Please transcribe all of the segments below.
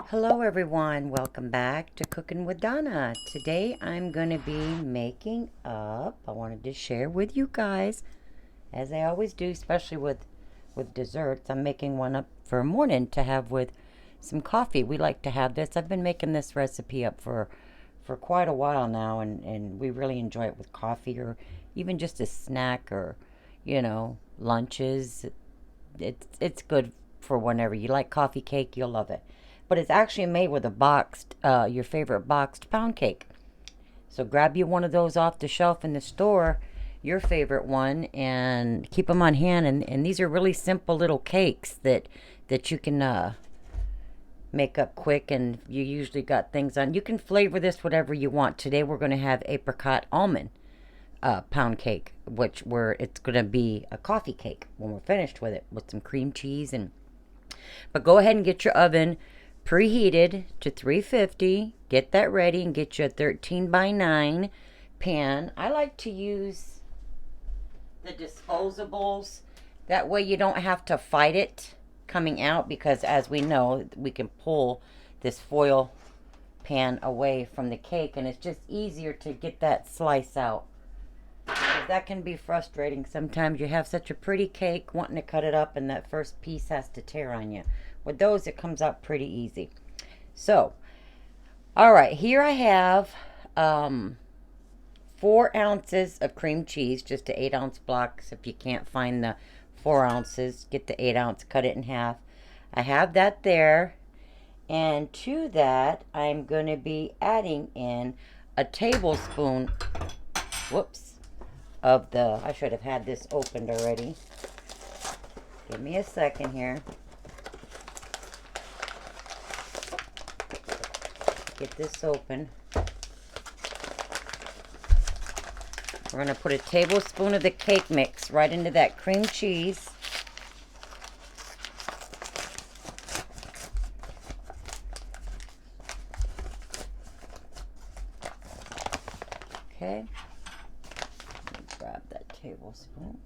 Hello everyone, welcome back to Cooking with Donna. Today I'm going to be making up, I wanted to share with you guys, as I always do, especially with desserts. I'm making one up for a morning to have with some coffee. We like to have this. I've been making this recipe up for quite a while now, and we really enjoy it with coffee or even just a snack or, lunches. It's good for whenever you like coffee cake, you'll love it. But it's actually made with a boxed, your favorite boxed pound cake. So grab you one of those off the shelf in the store, your favorite one, and keep them on hand. And these are really simple little cakes that you can make up quick, and you usually got things on. You can flavor this whatever you want. Today we're going to have apricot almond pound cake, where it's going to be a coffee cake when we're finished with it, with some cream cheese. But go ahead and get your oven preheated to 350. Get that ready and get you a 13 by 9 pan. I like to use the disposables. That way you don't have to fight it coming out, because as we know, we can pull this foil pan away from the cake, and it's just easier to get that slice out. That can be frustrating sometimes. You have such a pretty cake, wanting to cut it up, and that first piece has to tear on you. With those, it comes out pretty easy. So, all right, here I have 4 ounces of cream cheese, just the 8-ounce blocks. If you can't find the 4 ounces, get the 8-ounce, cut it in half. I have that there. And to that, I'm going to be adding in a tablespoon, of the, I should have had this opened already. Give me a second here. Get this open. We're going to put a tablespoon of the cake mix right into that cream cheese. Okay. Let me grab that tablespoon.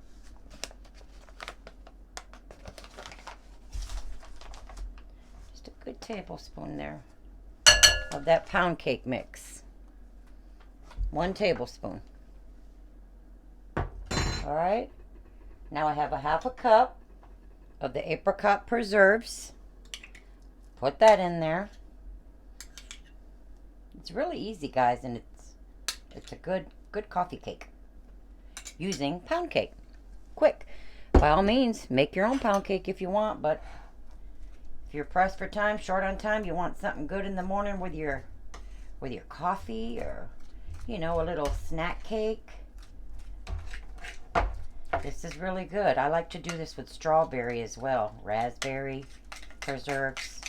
Just a good tablespoon there of that pound cake mix. 1 tablespoon. All right. Now I have a half a cup of the apricot preserves. Put that in there. It's really easy, guys, and it's a good coffee cake using pound cake. Quick. By all means, make your own pound cake if you want, but if you're pressed for time, short on time, you want something good in the morning with your coffee, or a little snack cake. This is really good. I like to do this with strawberry as well. Raspberry preserves.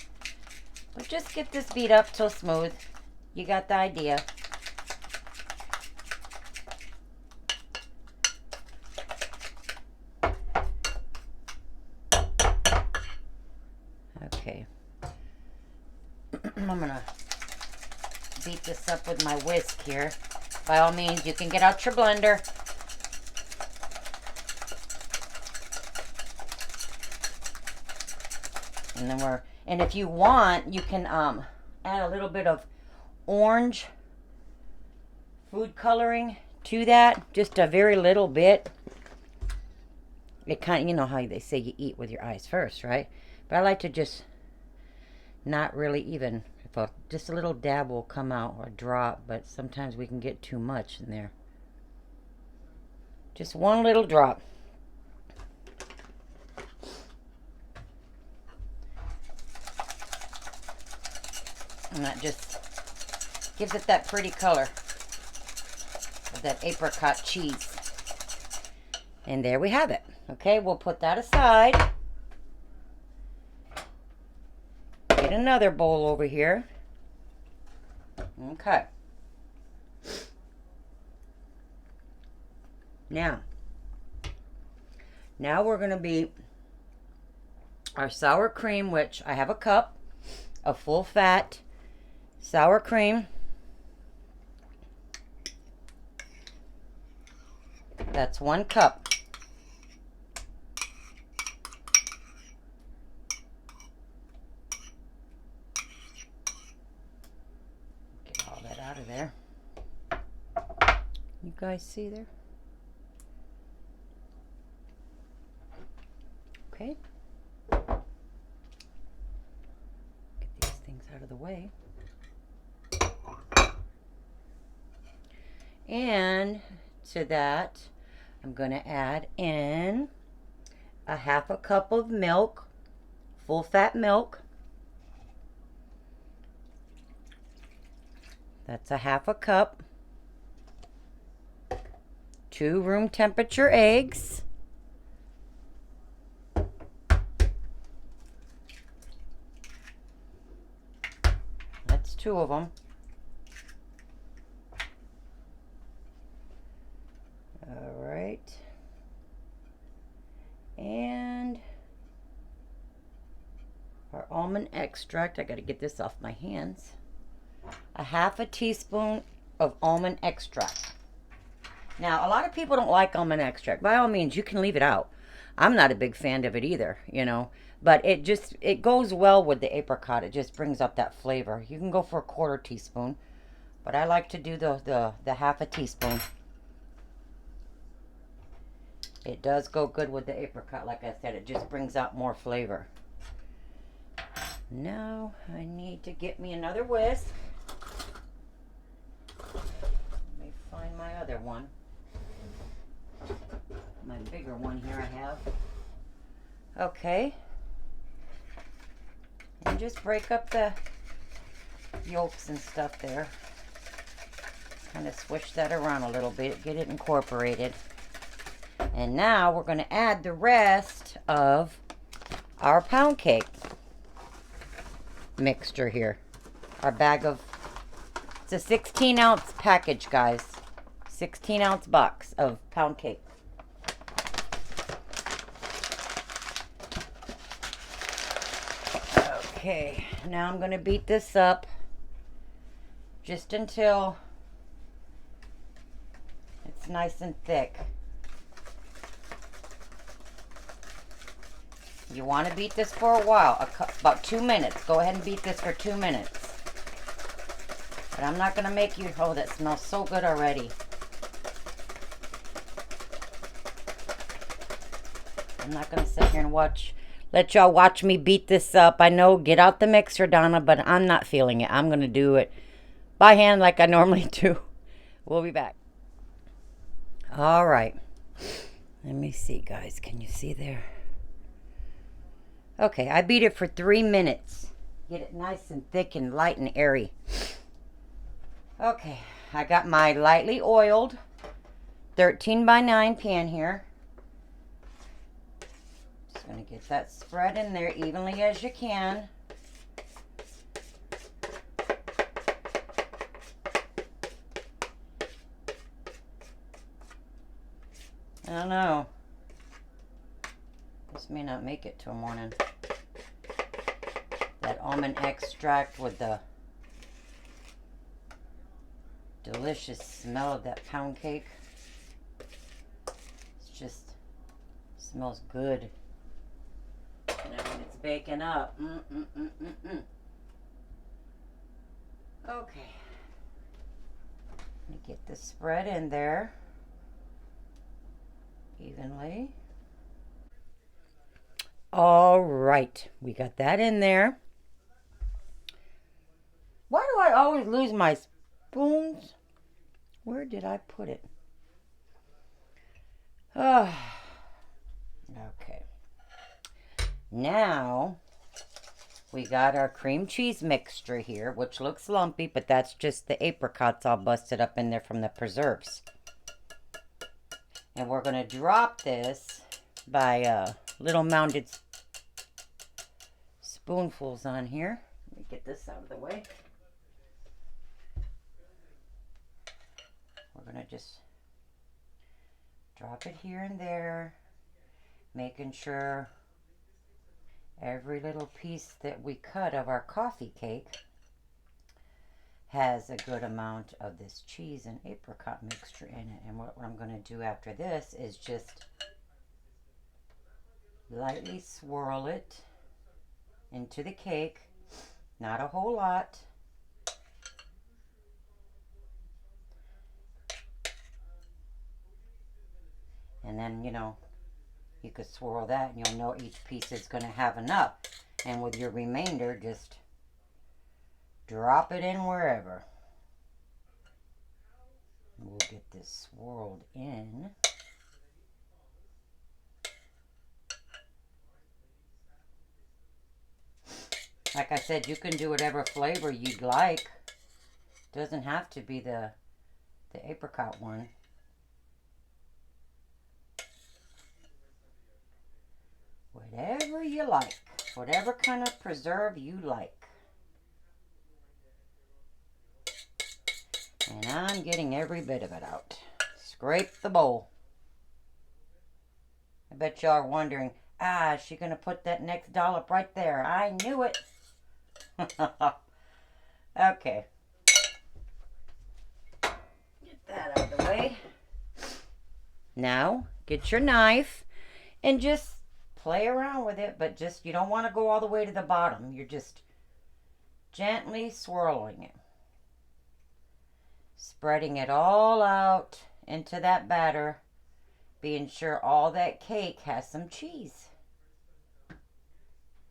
But just get this beat up till smooth. You got the idea. Okay. I'm gonna beat this up with my whisk here. By all means, you can get out your blender. And if you want, you can add a little bit of orange food coloring to that, just a very little bit. It kind of, how they say you eat with your eyes first, right? But I like to just not really even, just a little dab will come out, or drop, but sometimes we can get too much in there. Just one little drop. And that just gives it that pretty color of that apricot cheese. And there we have it. Okay, we'll put that aside. Get another bowl over here. Okay. Now we're going to beat our sour cream, which I have a cup of full fat sour cream. That's 1 cup. You guys see there? Okay. Get these things out of the way. And to that, I'm going to add in a half a cup of milk, full fat milk. That's a half a cup. 2 room temperature eggs. That's 2 of them. All right. And our almond extract. I got to get this off my hands. A half a teaspoon of almond extract. Now, a lot of people don't like almond extract. By all means, you can leave it out. I'm not a big fan of it either, you know. But it goes well with the apricot. It just brings up that flavor. You can go for a 1/4 teaspoon. But I like to do the half a teaspoon. It does go good with the apricot. Like I said, it just brings out more flavor. Now, I need to get me another whisk. Let me find my other one. My bigger one here I have. Okay. And just break up the yolks and stuff there. Kind of swish that around a little bit, get it incorporated. And now we're going to add the rest of our pound cake mixture here. Our bag of, it's a 16-ounce package, guys. 16-ounce box of pound cake. Okay, now I'm going to beat this up just until it's nice and thick. You want to beat this for a while, about 2 minutes. Go ahead and beat this for 2 minutes. But I'm not going to make you, oh, that smells so good already. I'm not going to sit here and let y'all watch me beat this up. I know, get out the mixer, Donna, but I'm not feeling it. I'm going to do it by hand like I normally do. We'll be back. All right. Let me see, guys. Can you see there? Okay, I beat it for 3 minutes. Get it nice and thick and light and airy. Okay, I got my lightly oiled 13x9 pan here. Just going to get that spread in there evenly as you can. I don't know. This may not make it till morning. That almond extract with the delicious smell of that pound cake. It's just smells good. And when it's baking up. Okay. Let me get the spread in there evenly. All right, we got that in there. Why do I always lose my spoons? Where did I put it? Oh, okay. Now we got our cream cheese mixture here, which looks lumpy, but that's just the apricots all busted up in there from the preserves. And we're going to drop this by little mounded spoonfuls on here. Let me get this out of the way. We're going to just drop it here and there, making sure every little piece that we cut of our coffee cake has a good amount of this cheese and apricot mixture in it. And what I'm going to do after this is just lightly swirl it into the cake. Not a whole lot. And then, you know, you could swirl that and you'll know each piece is going to have enough. And with your remainder, just drop it in wherever. We'll get this swirled in. Like I said, you can do whatever flavor you'd like. Doesn't have to be the apricot one. Whatever you like. Whatever kind of preserve you like. And I'm getting every bit of it out. Scrape the bowl. I bet y'all are wondering, is she going to put that next dollop right there? I knew it. Okay. Get that out of the way. Now, get your knife and just play around with it, but just, you don't want to go all the way to the bottom. You're just gently swirling it. Spreading it all out into that batter, being sure all that cake has some cheese.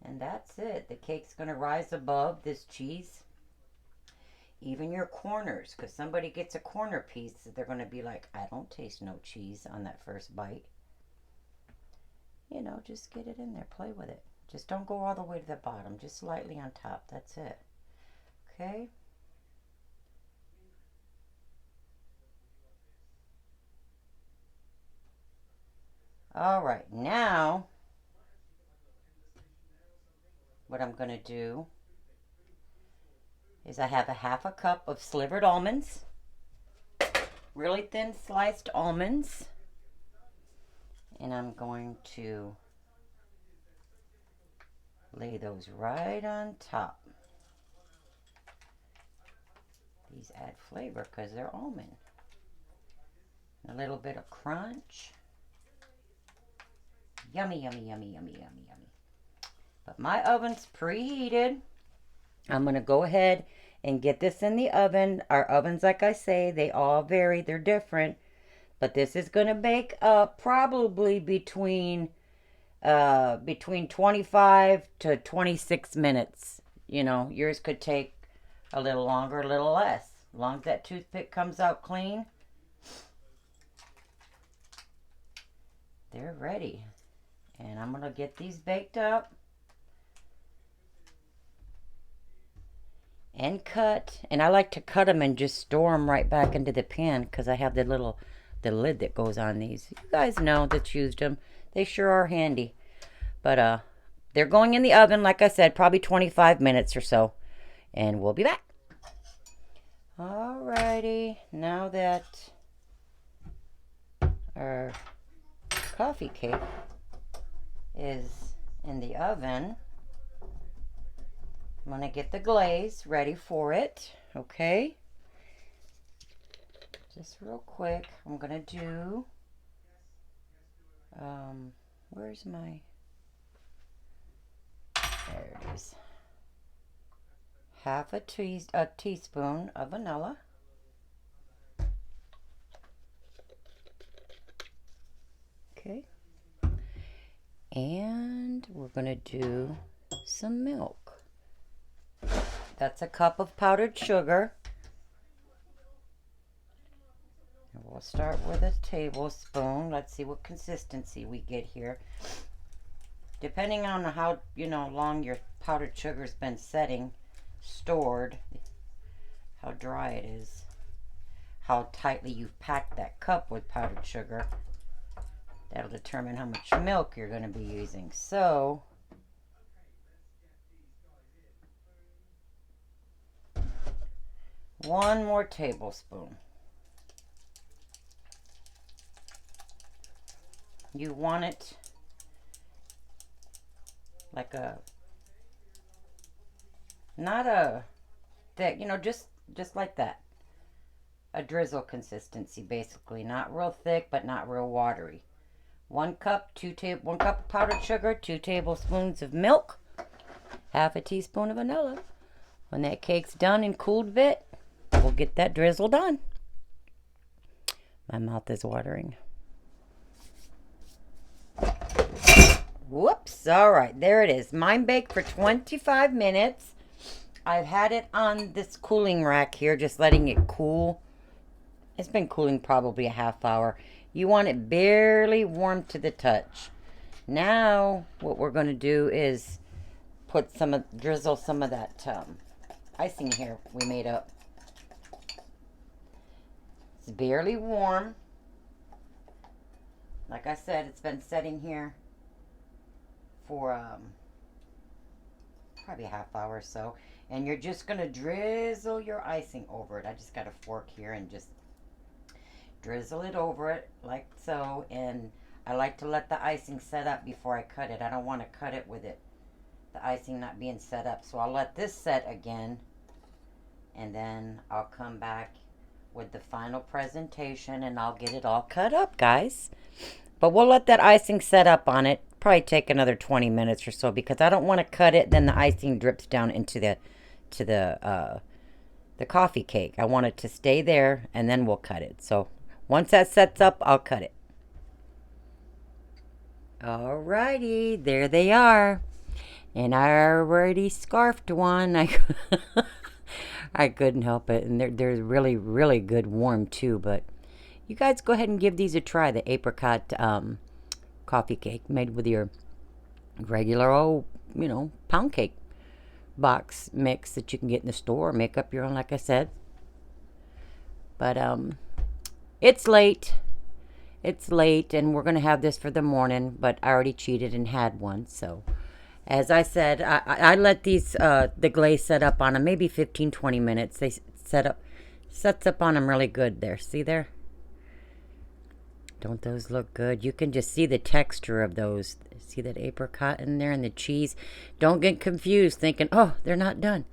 And that's it. The cake's going to rise above this cheese. Even your corners, because somebody gets a corner piece, they're going to be like, I don't taste no cheese on that first bite. You know, just get it in there. Play with it. Just don't go all the way to the bottom. Just slightly on top. That's it. Okay? All right, now what I'm going to do is I have a half a cup of slivered almonds, really thin sliced almonds, and I'm going to lay those right on top. These add flavor because they're almond. A little bit of crunch. Yummy, yummy, yummy, yummy, yummy, yummy. But my oven's preheated. I'm going to go ahead and get this in the oven. Our ovens, like I say, they all vary. They're different. But this is going to bake up probably between 25 to 26 minutes. You know, yours could take a little longer, a little less. As long as that toothpick comes out clean, they're ready. And I'm going to get these baked up and cut. And I like to cut them and just store them right back into the pan because I have the lid that goes on these. You guys know that's used them. They sure are handy. But they're going in the oven, like I said, probably 25 minutes or so. And we'll be back. Alrighty. Now that our coffee cake is in the oven, I'm going to get the glaze ready for it. Okay. Just real quick, I'm going to do, where's my, there it is. Half a teaspoon of vanilla. Okay. And we're going to do some milk. That's a cup of powdered sugar. And we'll start with a tablespoon. Let's see what consistency we get here. Depending on how, long your powdered sugar's been stored, how dry it is, how tightly you've packed that cup with powdered sugar. That'll determine how much milk you're going to be using. So, one more tablespoon. You want it like not a thick, just like that. A drizzle consistency, basically. Not real thick, but not real watery. 1 cup, 1 cup of powdered sugar, 2 tablespoons of milk, half a teaspoon of vanilla. When that cake's done and cooled a bit, we'll get that drizzle done. My mouth is watering. Whoops. All right, there it is. Mine baked for 25 minutes. I've had it on this cooling rack here, just letting it cool. It's been cooling probably a half hour. You want it barely warm to the touch. Now, what we're going to do is drizzle some of that icing here we made up. It's barely warm. Like I said, it's been setting here for probably a half hour or so. And you're just going to drizzle your icing over it. I just got a fork here and just drizzle it over it like so. And I like to let the icing set up before I cut it. I don't want to cut it with the icing not being set up. So I'll let this set again. And then I'll come back with the final presentation and I'll get it all cut up, guys. But we'll let that icing set up on it. Probably take another 20 minutes or so because I don't want to cut it. Then the icing drips down into the coffee cake. I want it to stay there and then we'll cut it. So once that sets up, I'll cut it. Alrighty, there they are. And I already scarfed one. I couldn't help it. And they're really, really good warm too. But you guys go ahead and give these a try. The apricot coffee cake made with your regular old, pound cake box mix that you can get in the store. Make up your own, like I said. But it's late. It's late, and we're going to have this for the morning. But I already cheated and had one, so... As I said, I let these, the glaze set up on them, maybe 15, 20 minutes. They sets up on them really good there. See there? Don't those look good? You can just see the texture of those. See that apricot in there and the cheese? Don't get confused thinking, oh, they're not done.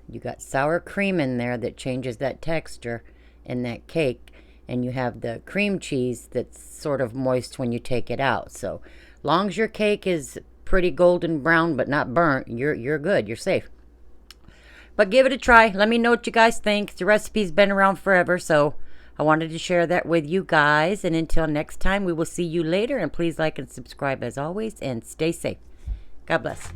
You got sour cream in there that changes that texture in that cake. And you have the cream cheese that's sort of moist when you take it out. So, long as your cake is pretty golden brown but not burnt, you're good, you're safe. But give it a try. Let me know what you guys think. The recipe's been around forever, so I wanted to share that with you guys. And until next time, we will see you later. And please like and subscribe as always, and stay safe. God bless.